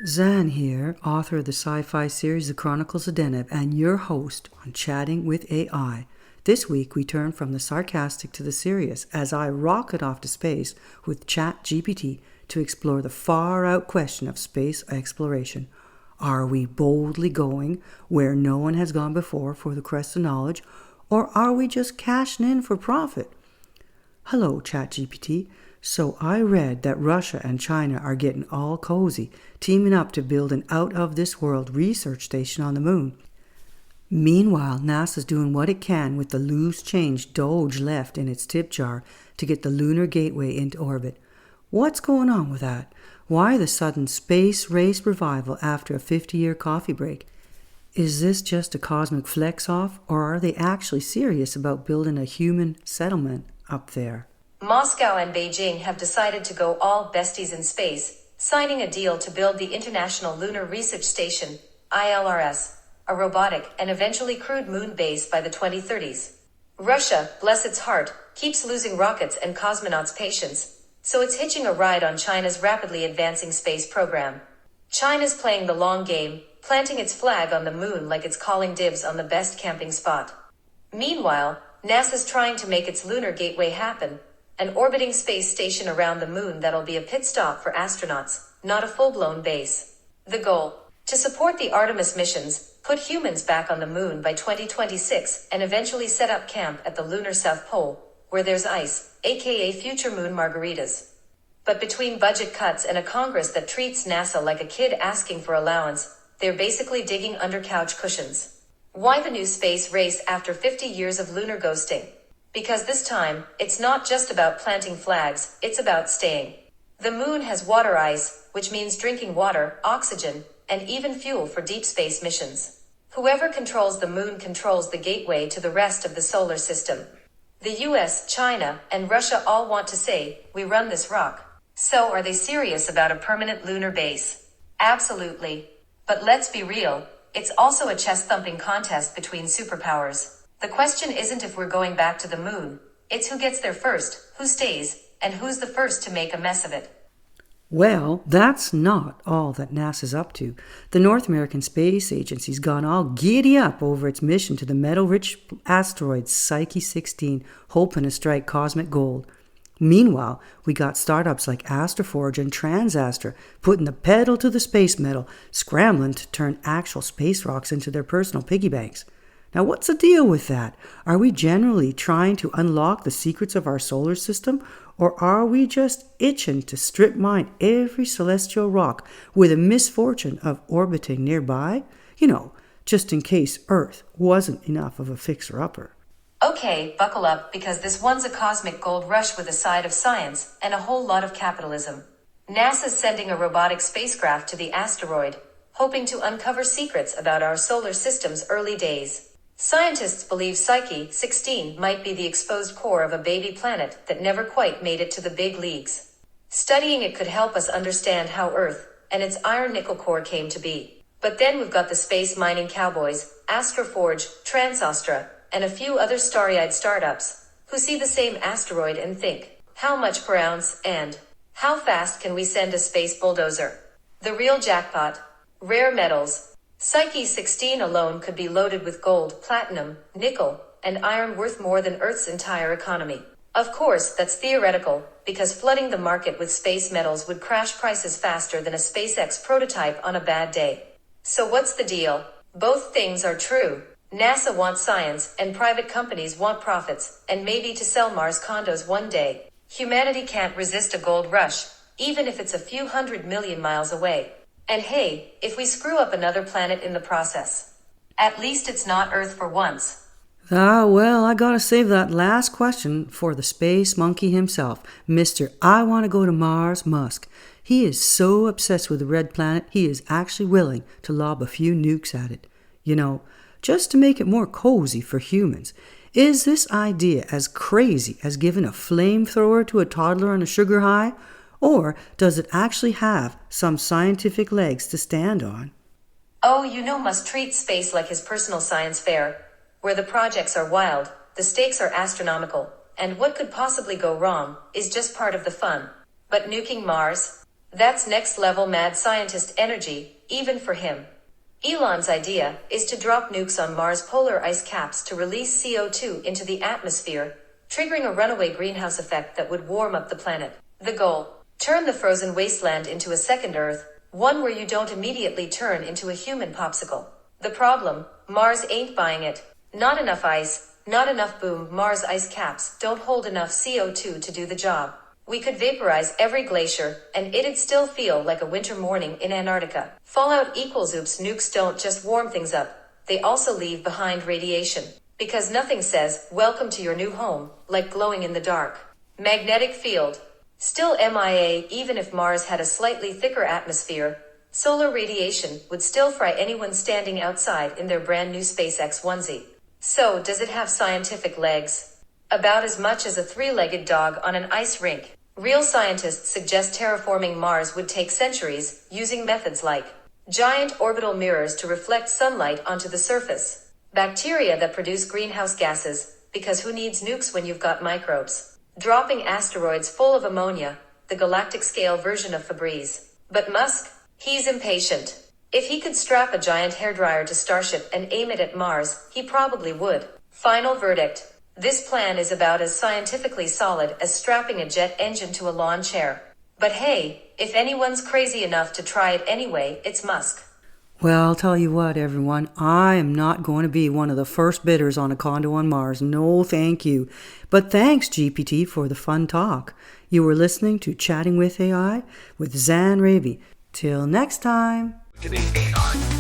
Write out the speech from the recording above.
Zan here, author of the sci-fi series The Chronicles of Deneb, and your host on Chatting with AI. This week we turn from the sarcastic to the serious as I rocket off to space with ChatGPT to explore the far-out question of space exploration. Are we boldly going where no one has gone before for the crest of knowledge, or are we just cashing in for profit? Hello, ChatGPT. So I read that Russia and China are getting all cozy, teaming up to build an out-of-this-world research station on the moon. Meanwhile, NASA's doing what it can with the loose change Doge left in its tip jar to get the Lunar Gateway into orbit. What's going on with that? Why the sudden space race revival after a 50-year coffee break? Is this just a cosmic flex-off, or are they actually serious about building a human settlement up there? Moscow and Beijing have decided to go all besties in space, signing a deal to build the International Lunar Research Station, ILRS, a robotic and eventually crewed moon base by the 2030s. Russia, bless its heart, keeps losing rockets and cosmonauts' patience, so it's hitching a ride on China's rapidly advancing space program. China's playing the long game, planting its flag on the moon like it's calling dibs on the best camping spot. Meanwhile, NASA's trying to make its Lunar Gateway happen, an orbiting space station around the moon that'll be a pit stop for astronauts, not a full-blown base. The goal? To support the Artemis missions, put humans back on the moon by 2026, and eventually set up camp at the lunar South Pole, where there's ice, aka future moon margaritas. But between budget cuts and a Congress that treats NASA like a kid asking for allowance, they're basically digging under couch cushions. Why the new space race after 50 years of lunar ghosting? Because this time, it's not just about planting flags, it's about staying. The moon has water ice, which means drinking water, oxygen, and even fuel for deep space missions. Whoever controls the moon controls the gateway to the rest of the solar system. The US, China, and Russia all want to say, we run this rock. So are they serious about a permanent lunar base? Absolutely. But let's be real, it's also a chest-thumping contest between superpowers. The question isn't if we're going back to the moon, it's who gets there first, who stays, and who's the first to make a mess of it. Well, that's not all that NASA's up to. The North American Space Agency's gone all giddy up over its mission to the metal-rich asteroid Psyche 16, hoping to strike cosmic gold. Meanwhile, we got startups like Astroforge and TransAstra putting the pedal to the space metal, scrambling to turn actual space rocks into their personal piggy banks. Now, what's the deal with that? Are we generally trying to unlock the secrets of our solar system, or are we just itching to strip mine every celestial rock with a misfortune of orbiting nearby? Just in case Earth wasn't enough of a fixer-upper. Okay, buckle up, because this one's a cosmic gold rush with a side of science and a whole lot of capitalism. NASA's sending a robotic spacecraft to the asteroid, hoping to uncover secrets about our solar system's early days. Scientists believe Psyche 16 might be the exposed core of a baby planet that never quite made it to the big leagues. Studying it could help us understand how Earth and its iron-nickel core came to be. But then we've got the space mining cowboys, Astroforge, TransAstra, and a few other starry-eyed startups who see the same asteroid and think, how much per ounce and how fast can we send a space bulldozer? The real jackpot, rare metals. Psyche 16 alone could be loaded with gold, platinum, nickel, and iron worth more than Earth's entire economy. Of course, that's theoretical, because flooding the market with space metals would crash prices faster than a SpaceX prototype on a bad day. So what's the deal? Both things are true. NASA wants science, and private companies want profits, and maybe to sell Mars condos one day. Humanity can't resist a gold rush, even if it's a few 100 million miles away. And hey, if we screw up another planet in the process, at least it's not Earth for once. Well, I gotta save that last question for the space monkey himself, Mr. I Want to Go to Mars Musk. He is so obsessed with the red planet, he is actually willing to lob a few nukes at it. Just to make it more cozy for humans. Is this idea as crazy as giving a flamethrower to a toddler on a sugar high? Or does it actually have some scientific legs to stand on? Oh, Musk treats space like his personal science fair, where the projects are wild, the stakes are astronomical, and what could possibly go wrong is just part of the fun. But nuking Mars? That's next level mad scientist energy, even for him. Elon's idea is to drop nukes on Mars' polar ice caps to release CO2 into the atmosphere, triggering a runaway greenhouse effect that would warm up the planet. The goal: turn the frozen wasteland into a second Earth, one where you don't immediately turn into a human popsicle. The problem: Mars ain't buying it. Not enough ice, not enough boom. Mars ice caps don't hold enough CO2 to do the job. We could vaporize every glacier, and it'd still feel like a winter morning in Antarctica. Fallout equals oops. Nukes don't just warm things up, they also leave behind radiation. Because nothing says, welcome to your new home, like glowing in the dark. Magnetic field. Still MIA. Even if Mars had a slightly thicker atmosphere, solar radiation would still fry anyone standing outside in their brand new SpaceX onesie. So, does it have scientific legs? About as much as a three-legged dog on an ice rink. Real scientists suggest terraforming Mars would take centuries, using methods like giant orbital mirrors to reflect sunlight onto the surface, bacteria that produce greenhouse gases, because who needs nukes when you've got microbes, dropping asteroids full of ammonia, the galactic scale version of Febreze. But Musk, he's impatient. If he could strap a giant hairdryer to Starship and aim it at Mars, he probably would. Final verdict: this plan is about as scientifically solid as strapping a jet engine to a lawn chair. But hey, if anyone's crazy enough to try it anyway, it's Musk. Well, I'll tell you what, everyone, I am not going to be one of the first bidders on a condo on Mars. No, thank you. But thanks, GPT, for the fun talk. You were listening to Chatting with AI with Zan Raby. Till next time. AI.